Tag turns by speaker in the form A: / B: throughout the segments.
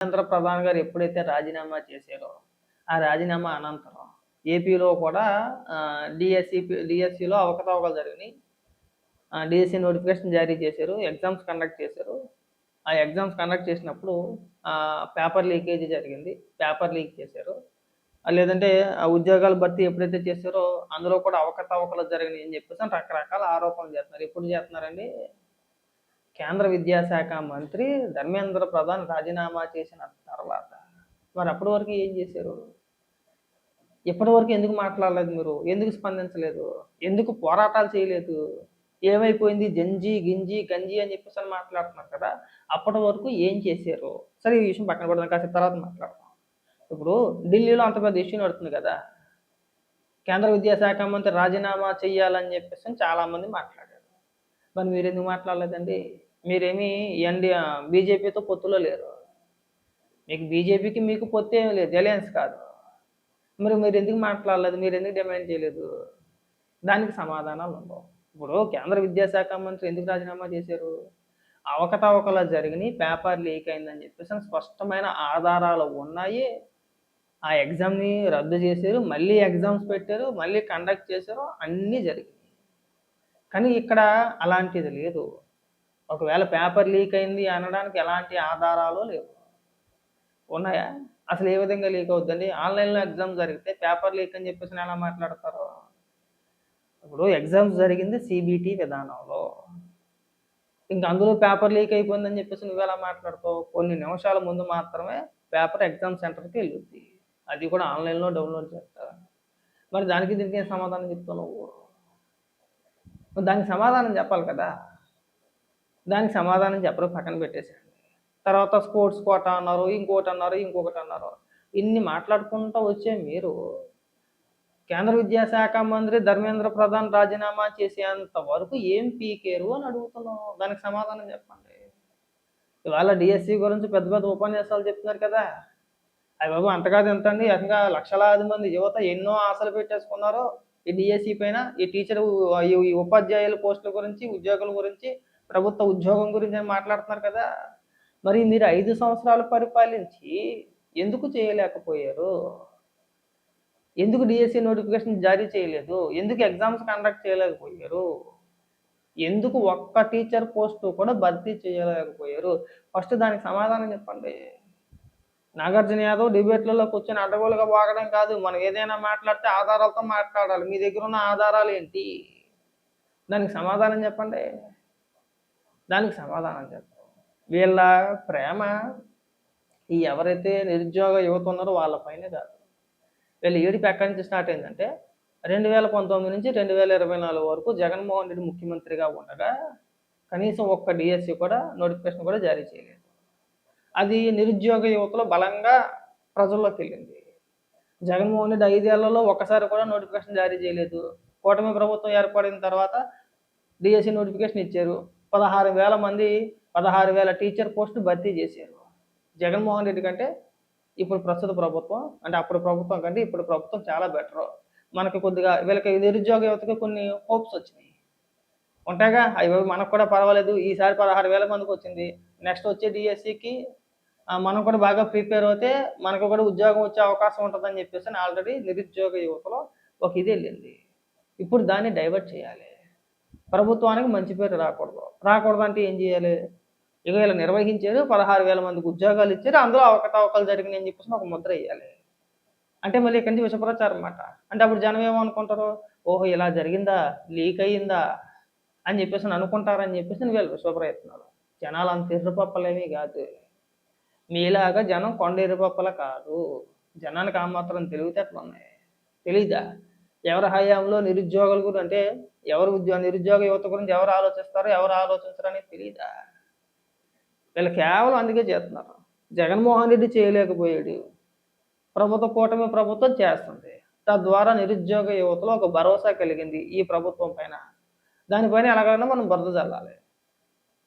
A: కేంద్ర ప్రధాని గారు ఎప్పుడైతే రాజీనామా చేశారో, ఆ రాజీనామా అనంతరం ఏపీలో కూడా డిఎస్సిలో అవకతవకలు జరిగినాయి. డిఎస్సి నోటిఫికేషన్ జారీ చేశారు, ఎగ్జామ్స్ కండక్ట్ చేశారు. ఆ ఎగ్జామ్స్ కండక్ట్ చేసినప్పుడు పేపర్ లీకేజీ జరిగింది, పేపర్ లీక్ చేశారు. లేదంటే ఆ ఉద్యోగాల భర్తీ ఎప్పుడైతే చేశారో అందులో కూడా అవకతవకలు జరిగినాయి అని చెప్పేసి రకరకాల ఆరోపణలు చేస్తున్నారు. ఎప్పుడు చేస్తున్నారండి? కేంద్ర విద్యాశాఖ మంత్రి ధర్మేంద్ర ప్రధాన్ రాజీనామా చేసిన తర్వాత. మరి అప్పటి వరకు ఏం చేశారు? ఇప్పటి వరకు ఎందుకు మాట్లాడలేదు మీరు? ఎందుకు స్పందించలేదు? ఎందుకు పోరాటాలు చేయలేదు? ఏమైపోయింది జంజీ గింజి గంజి అని చెప్పేసి మాట్లాడుతున్నారు కదా, అప్పటి వరకు ఏం చేశారు? సరే, ఈ విషయం పక్కన పడదాం, కాసేపు తర్వాత మాట్లాడదాం. ఇప్పుడు ఢిల్లీలో అంత పెద్ద ఇష్యూ నడుతుంది కదా, కేంద్ర విద్యాశాఖ మంత్రి రాజీనామా చెయ్యాలని చెప్పేసి చాలా మంది మాట్లాడారు. మరి మీరు ఎందుకు మాట్లాడలేదండి? మీరేమి బీజేపీతో పొత్తులో లేరు. మీకు బీజేపీకి మీకు పొత్తు ఏమి లేదు, అలయన్స్ కాదు. మరి మీరు ఎందుకు మాట్లాడలేదు? మీరు ఎందుకు డిమాండ్ చేయలేదు? దానికి సమాధానాలు ఉండవు. ఇప్పుడు కేంద్ర విద్యాశాఖ మంత్రి ఎందుకు రాజీనామా చేశారు? అవకతవకలు జరిగినాయి, పేపర్ లీక్ అయిందని చెప్పేసి స్పష్టమైన ఆధారాలు ఉన్నాయి. ఆ ఎగ్జామ్ని రద్దు చేశారు, మళ్ళీ ఎగ్జామ్స్ పెట్టారు, మళ్ళీ కండక్ట్ చేశారు, అన్నీ జరిగినాయి. కానీ ఇక్కడ అలాంటిది లేదు. ఒకవేళ పేపర్ లీక్ అయింది అనడానికి ఎలాంటి ఆధారాలు లేవు. ఉన్నాయా? అసలు ఏ విధంగా లీక్ అవుతుందండి? ఆన్లైన్లో ఎగ్జామ్ జరిగితే పేపర్ లీక్ అని చెప్పేసి ఎలా మాట్లాడతారు? ఇప్పుడు ఎగ్జామ్స్ జరిగింది సిబిటి విధానంలో, ఇంకా అందులో పేపర్ లీక్ అయిపోయిందని చెప్పేసి నువ్వు ఎలా మాట్లాడతావు? కొన్ని నిమిషాల ముందు మాత్రమే పేపర్ ఎగ్జామ్ సెంటర్కి వెళ్ళుద్ది, అది కూడా ఆన్లైన్లో డౌన్లోడ్ చేస్తారు. మరి దానికి దీనికి ఏం సమాధానం చెప్తావు నువ్వు? దానికి సమాధానం చెప్పాలి కదా. దానికి సమాధానం చెప్పరు, పక్కన పెట్టేసేయండి. తర్వాత స్పోర్ట్స్ కోట అన్నారు, ఇంకొకటి అన్నారు. ఇన్ని మాట్లాడుకుంటూ వచ్చే మీరు కేంద్ర విద్యాశాఖ మంత్రి ధర్మేంద్ర ప్రధాన్ రాజీనామా చేసేంత వరకు ఏం పీకేరు అని అడుగుతున్నాం. దానికి సమాధానం చెప్పండి. ఇవాళ డిఎస్సి గురించి పెద్ద పెద్ద ఉపన్యాసాలు చెప్తున్నారు కదా, అవి బాబు అంతకాదు ఎంతండి, ఏకంగా లక్షలాది మంది యువత ఎన్నో ఆశలు పెట్టేసుకున్నారు ఈ డిఎస్సి పైన. ఈ టీచర్ ఈ ఉపాధ్యాయుల పోస్టుల గురించి, ఉద్యోగుల గురించి, ప్రభుత్వ ఉద్యోగం గురించి అని మాట్లాడుతున్నారు కదా. మరి మీరు 5 సంవత్సరాలు పరిపాలించి ఎందుకు చేయలేకపోయారు? ఎందుకు డిఎస్సి నోటిఫికేషన్ జారీ చేయలేదు? ఎందుకు ఎగ్జామ్స్ కండక్ట్ చేయలేకపోయారు? ఎందుకు ఒక్క టీచర్ పోస్టు కూడా భర్తీ చేయలేకపోయారు? ఫస్ట్ దానికి సమాధానం చెప్పండి. నాగార్జున యాదవ్ డిబేట్లలో కూర్చొని అడ్డగోలుగా వాగడం కాదు, మనం ఏదైనా మాట్లాడితే ఆధారాలతో మాట్లాడాలి. మీ దగ్గర ఉన్న ఆధారాలు ఏంటి? దానికి సమాధానం చెప్పండి. దానికి సమాధానం చెప్పండి. వీళ్ళ ప్రేమ ఈ ఎవరైతే నిరుద్యోగ యువత ఉన్నారో వాళ్ళపైనే కాదు. వీళ్ళ ఏడుపు ఎక్కడి నుంచి స్టార్ట్ అయిందంటే 2019 నుంచి 2024 వరకు జగన్మోహన్ రెడ్డి ముఖ్యమంత్రిగా ఉండగా కనీసం ఒక్క డిఎస్సి కూడా నోటిఫికేషన్ కూడా జారీ చేయలేదు. అది నిరుద్యోగ యువతలో బలంగా ప్రజల్లోకి వెళ్ళింది. జగన్మోహన్ రెడ్డి 5 ఏళ్లలో ఒక్కసారి కూడా నోటిఫికేషన్ జారీ చేయలేదు. కూటమి ప్రభుత్వం ఏర్పడిన తర్వాత డిఎస్సి నోటిఫికేషన్ ఇచ్చారు. 16,000 మంది 16,000 టీచర్ పోస్టులు భర్తీ చేశారు. జగన్మోహన్ రెడ్డి కంటే ఇప్పుడు ప్రస్తుత ప్రభుత్వం, అంటే అప్పుడు ప్రభుత్వం కంటే ఇప్పుడు ప్రభుత్వం చాలా బెటర్. మనకి కొద్దిగా వీళ్ళకి నిరుద్యోగ యువతకి కొన్ని హోప్స్ వచ్చినాయి. ఉంటాయిగా, అవి మనకు కూడా పర్వాలేదు, ఈసారి 16,000 మందికి వచ్చింది, నెక్స్ట్ వచ్చే డిఎస్సికి మనం కూడా బాగా ప్రిపేర్ అవుతే మనకు కూడా ఉద్యోగం వచ్చే అవకాశం ఉంటుందని చెప్పేసి ఆల్రెడీ నిరుద్యోగ యువతలో ఒక ఇది వెళ్ళింది. ఇప్పుడు దాన్ని డైవర్ట్ చేయాలి. ప్రభుత్వానికి మంచి పేరు రాకూడదు అంటే ఏం చేయాలి? ఇక ఇలా నిర్వహించారు, 16,000 మందికి ఉద్యోగాలు ఇచ్చారు, అందులో అవకతవకలు జరిగినాయి అని చెప్పేసి ఒక ముద్ర వేయాలి. అంటే మళ్ళీ ఇక్కడి నుంచి విషప్రచారం అన్నమాట. అంటే అప్పుడు జనం ఏమనుకుంటారు? ఓహో, ఇలా జరిగిందా, లీక్ అయ్యిందా అని చెప్పేసి అనుకుంటారని చెప్పేసి వీళ్ళు విశ్వప్రయత్నాలు. జనాలు అంత ఎర్రపప్పలేమీ కాదు. మీలాగా జనం కొండ ఎర్రపప్పల కాదు. జనానికి ఆ మాత్రం తెలివితేటలు ఉన్నాయి. తెలీదా? ఎవరి హయాంలో నిరుద్యోగుల గురించి, అంటే నిరుద్యోగ యువత గురించి ఎవరు ఆలోచిస్తారో ఎవరు ఆలోచించరని తెలీదా? వీళ్ళు కేవలం అందుకే చేస్తున్నారు. జగన్మోహన్ రెడ్డి చేయలేకపోయాడు, కూటమి ప్రభుత్వం చేస్తుంది. తద్వారా నిరుద్యోగ యువతలో ఒక భరోసా కలిగింది ఈ ప్రభుత్వం పైన. దానిపైన ఎలాగైనా మనం బురద చల్లాలి.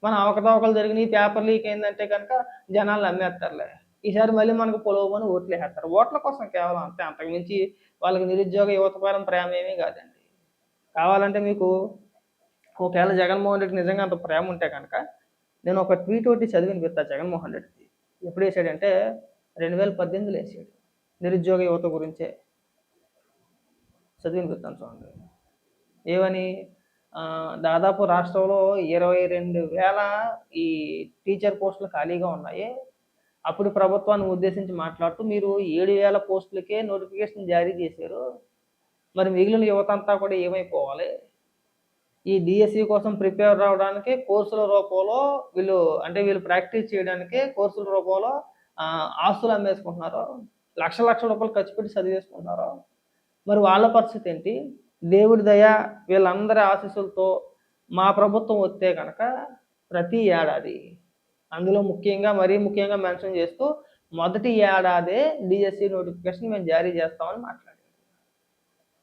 A: మన అవకతవకలు జరిగినాయి, పేపర్ లీక్ అయిందంటే కనుక జనాలు నమ్మేస్తారులే. ఈసారి మళ్ళీ మనకు పొలవమని ఓట్లు వేస్తారు, ఓట్ల కోసం కేవలం అంతే. అంతకుమించి వాళ్ళకి నిరుద్యోగ యువత పైన ప్రేమ ఏమీ కాదండి. కావాలంటే మీకు ఒకవేళ జగన్మోహన్ రెడ్డి నిజంగా అంత ప్రేమ ఉంటే కనుక నేను ఒక ట్వీట్ ఒకటి చదివి వినిపిస్తా జగన్మోహన్ రెడ్డిది. ఎప్పుడు వేసాడంటే 2018లో వేసాడు. నిరుద్యోగ యువత గురించే చదివినిపిస్తాను చూడండి. ఏమని దాదాపు రాష్ట్రంలో 22,000 ఈ టీచర్ పోస్టులు ఖాళీగా ఉన్నాయి. అప్పుడు ప్రభుత్వాన్ని ఉద్దేశించి మాట్లాడుతూ మీరు 7,000 పోస్టులకే నోటిఫికేషన్ జారీ చేశారు. మరి మిగిలిన యువత అంతా కూడా ఏమైపోవాలి? ఈ డిఎస్సి కోసం ప్రిపేర్ అవ్వడానికి కోర్సుల రూపంలో వీళ్ళు ప్రాక్టీస్ చేయడానికి కోర్సుల రూపంలో ఆస్తులు అమ్మేసుకుంటున్నారు. లక్షల రూపాయలు ఖర్చు పెట్టి చదివేసుకుంటున్నారు. మరి వాళ్ళ పరిస్థితి ఏంటి? దేవుడి దయ వీళ్ళందరి ఆశీస్సులతో మా ప్రభుత్వం వస్తే కనుక ప్రతి ఏడాది, అందులో మరీ ముఖ్యంగా మెన్షన్ చేస్తూ మొదటి ఏడాదే డిఎస్సి నోటిఫికేషన్ మేము జారీ చేస్తామని మాట్లాడారు.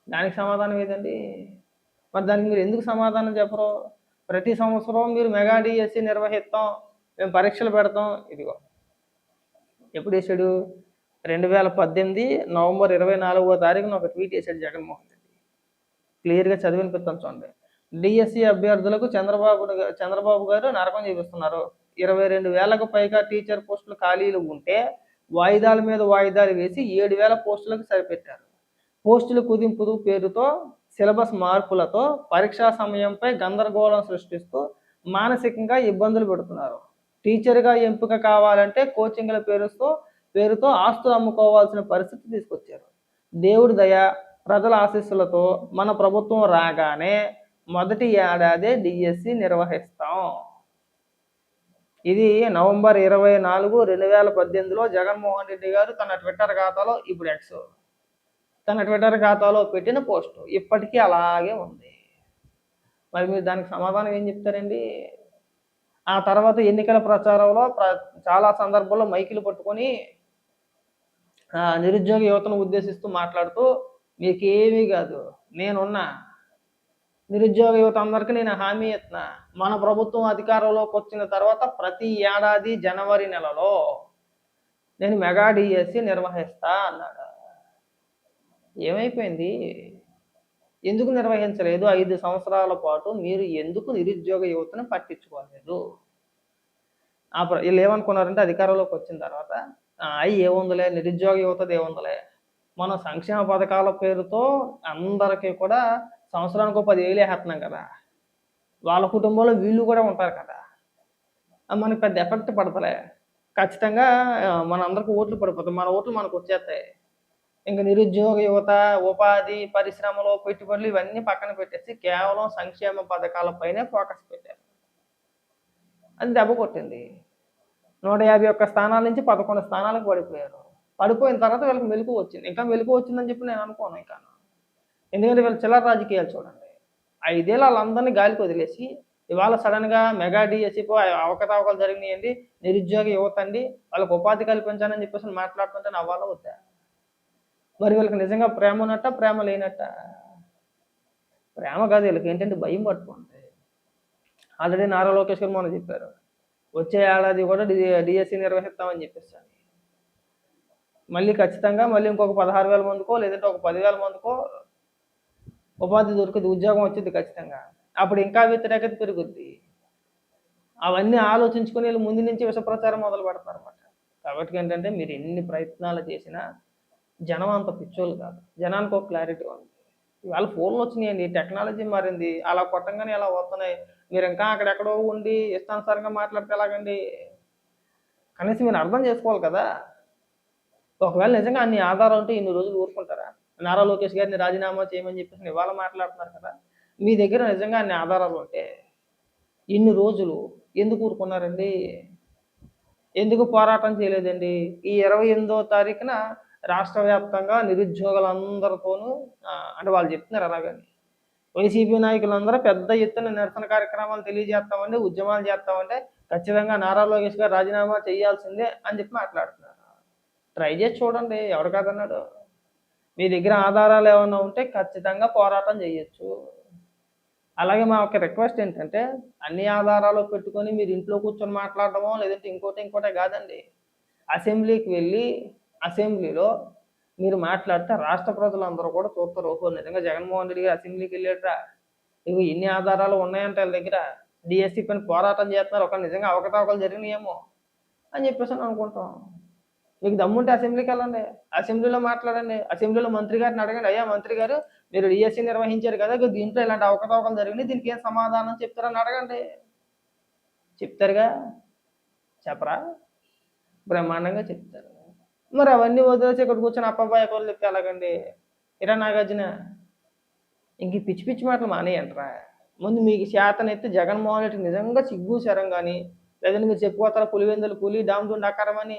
A: దానికి సమాధానం ఏదండి? మరి దానికి మీరు ఎందుకు సమాధానం చెప్పరు? ప్రతి సంవత్సరం మీరు మెగా డిఎస్సి నిర్వహిస్తాం, మేము పరీక్షలు పెడతాం. ఇదిగో ఎప్పుడు వేసాడు? 2018 నవంబర్ 24వ తారీఖున ఒక ట్వీట్ వేసాడు జగన్మోహన్ రెడ్డి. క్లియర్గా చదివినిపిస్తాను చూడండి. డిఎస్సి అభ్యర్థులకు చంద్రబాబు గారు నరకం చూపిస్తున్నారు. 22,000కు పైగా టీచర్ పోస్టులు ఖాళీలు ఉంటే వాయిదాల మీద వాయిదాలు వేసి 7,000 పోస్టులకు సరిపెట్టారు. పోస్టుల కుదింపు పేరుతో సిలబస్ మార్పులతో పరీక్షా సమయంపై గందరగోళం సృష్టిస్తూ మానసికంగా ఇబ్బందులు పెడుతున్నారు. టీచర్గా ఎంపిక కావాలంటే కోచింగ్ల పేరుతో ఆస్తులు అమ్ముకోవాల్సిన పరిస్థితి తీసుకొచ్చారు. దేవుడి దయ, ప్రజల ఆశీస్సులతో మన ప్రభుత్వం రాగానే మొదటి ఏడాదే డిఎస్సి నిర్వహిస్తాం. ఇది నవంబర్ 24, 2018లో జగన్మోహన్ రెడ్డి గారు తన ట్విట్టర్ ఖాతాలో, ఇప్పుడు ఎక్స్ తన ట్విట్టర్ ఖాతాలో పెట్టిన పోస్టు ఇప్పటికీ అలాగే ఉంది. మరి మీరు దానికి సమాధానం ఏం చెప్తారండి? ఆ తర్వాత ఎన్నికల ప్రచారంలో చాలా సందర్భాల్లో మైకులు పట్టుకొని నిరుద్యోగ యువతను ఉద్దేశిస్తూ మాట్లాడుతూ మీకేమీ కాదు, నేనున్నా, నిరుద్యోగ యువత అందరికీ నేను హామీ ఇస్తున్నా, మన ప్రభుత్వం అధికారంలోకి వచ్చిన తర్వాత ప్రతి ఏడాది జనవరి నెలలో నేను మెగా డిఎస్సి నిర్వహిస్తా అన్నాడు. ఏమైపోయింది? ఎందుకు నిర్వహించలేదు? 5 సంవత్సరాల పాటు మీరు ఎందుకు నిరుద్యోగ యువతను పట్టించుకోలేదు? వీళ్ళు ఏమనుకున్నారంటే అధికారంలోకి వచ్చిన తర్వాత ఏముందిలే, నిరుద్యోగ యువతది ఏముందిలే, మనం సంక్షేమ పథకాల పేరుతో అందరికీ కూడా సంవత్సరానికి 10,000 వేస్తున్నాం కదా, వాళ్ళ కుటుంబంలో వీళ్ళు కూడా ఉంటారు కదా, మనకి పెద్ద ఎఫెక్ట్ పడతలే, ఖచ్చితంగా మన అందరికి ఓట్లు పడిపోతాయి, మన ఓట్లు మనకు వచ్చేస్తాయి. ఇంకా నిరుద్యోగ యువత, ఉపాధి, పరిశ్రమలు, పెట్టుబడులు ఇవన్నీ పక్కన పెట్టేసి కేవలం సంక్షేమ పథకాలపైనే ఫోకస్ పెట్టారు. అది దెబ్బ కొట్టింది. 151 స్థానాల నుంచి 11 స్థానాలకు పడిపోయారు. పడిపోయిన తర్వాత వీళ్ళకి మెలకు వచ్చింది. ఇంకా మెలకు వచ్చిందని చెప్పి నేను అనుకోను ఇంకా. ఎందుకంటే వీళ్ళు చిల్లర రాజకీయాలు చూడండి. 5 ఏళ్ళు వాళ్ళందరినీ గాలికి వదిలేసి ఇవాళ సడన్గా మెగా డిఎస్సిపో అవకతవకలు జరిగినాయండి, నిరుద్యోగ యువత అండి, వాళ్ళకి ఉపాధి కల్పించానని చెప్పేసి మాట్లాడుతుంటే నవ్వాలా వద్దా? మరి వీళ్ళకి నిజంగా ప్రేమ ఉన్నట్ట, ప్రేమ లేనట్ట? ప్రేమ కాదు, వీళ్ళకి ఏంటంటే భయం పట్టుకుంటుంది. ఆల్రెడీ నారా లోకేష్ గారు మొన్న చెప్పారు, వచ్చే ఏడాది కూడా డిఎస్సి నిర్వహిస్తామని చెప్పేసి. మళ్ళీ ఖచ్చితంగా ఇంకొక 16,000 మందికో లేదంటే ఒక 10,000 మందికో ఉపాధి దొరుకుతుంది, ఉద్యోగం వచ్చింది ఖచ్చితంగా. అప్పుడు ఇంకా వ్యతిరేకత పెరుగుద్ది. అవన్నీ ఆలోచించుకుని వీళ్ళు ముందు నుంచి విష ప్రచారం మొదలు పెడతారు అన్నమాట. కాబట్టి ఏంటంటే మీరు ఎన్ని ప్రయత్నాలు చేసినా జనం అంత పిచ్చోళ్ళు కాదు. జనానికి ఒక క్లారిటీ ఉంది. ఇవాళ ఫోన్లు వచ్చినాయండి, టెక్నాలజీ మారింది, అలా కొట్టంగానే అలా వస్తున్నాయి. మీరు ఇంకా అక్కడెక్కడో ఉండి ఇష్టానుసారంగా మాట్లాడితే ఎలాగండి? కనీసం మీరు అర్థం చేసుకోవాలి కదా. ఒకవేళ నిజంగా అన్ని ఆధారాలు ఉంటే ఇన్ని రోజులు ఊరుకుంటారా? నారా లోకేష్ గారిని రాజీనామా చేయమని చెప్పేసి ఇవాళ మాట్లాడుతున్నారు కదా. మీ దగ్గర నిజంగా అన్ని ఆధారాలు ఉంటే ఇన్ని రోజులు ఎందుకు ఊరుకున్నారండి? ఎందుకు పోరాటం చేయలేదండి? ఈ 28వ తారీఖున రాష్ట్ర వ్యాప్తంగా నిరుద్యోగులందరితోనూ అంటే వాళ్ళు చెప్తున్నారు అలాగని, వైసీపీ నాయకులందరూ పెద్ద ఎత్తున నిరసన కార్యక్రమాలు తెలియజేస్తామండి, ఉద్యమాలు చేస్తామంటే ఖచ్చితంగా నారా లోకేష్ గారు రాజీనామా చేయాల్సిందే అని చెప్పి మాట్లాడుతున్నారు. ట్రై చేసి చూడండి, ఎవరు కాదన్నాడు? మీ దగ్గర ఆధారాలు ఏమైనా ఉంటే ఖచ్చితంగా పోరాటం చేయొచ్చు. అలాగే మా ఒక రిక్వెస్ట్ ఏంటంటే అన్ని ఆధారాలు పెట్టుకొని మీరు ఇంట్లో కూర్చొని మాట్లాడటమో లేదంటే ఇంకోటే కాదండి. అసెంబ్లీకి వెళ్ళి అసెంబ్లీలో మీరు మాట్లాడితే రాష్ట్ర ప్రజలందరూ కూడా చూస్తారు, ఓహో నిజంగా జగన్మోహన్ రెడ్డి గారు అసెంబ్లీకి వెళ్ళాడరా, ఇవి ఎన్ని ఆధారాలు ఉన్నాయంటే వాళ్ళ దగ్గర, డిఎస్సి పైన పోరాటం చేస్తున్నారు, ఒక నిజంగా అవకతవకలు జరిగినాయేమో అని చెప్పేసి అని అనుకుంటాం. మీకు దమ్ముంటే అసెంబ్లీకి వెళ్ళండి, అసెంబ్లీలో మాట్లాడండి, అసెంబ్లీలో మంత్రి గారిని అడగండి, అయ్యా మంత్రి గారు మీరు డిఎస్సి నిర్వహించారు కదా, ఇగో దీంట్లో ఇలాంటి అవకతవకలు జరిగినాయి, దీనికి ఏం సమాధానం చెప్తారని అడగండి. చెప్తారుగా? చెప్పరా? బ్రహ్మాండంగా చెప్తారు. మరి అవన్నీ వదిలేసి ఇక్కడ కూర్చొని అప్పబాయ కబుర్లు చెప్తే ఎలాగండి? ఇరా నాగార్జున, ఇంక ఈ పిచ్చి పిచ్చి మాటలు మానేయండిరా. ముందు మీకు చేతనైతే జగన్మోహన్ రెడ్డికి నిజంగా సిగ్గు శరం కానీ, లేదంటే మీరు చెప్పుకోతారా పులివెందులు పులి డామ్ దుండాకారం అని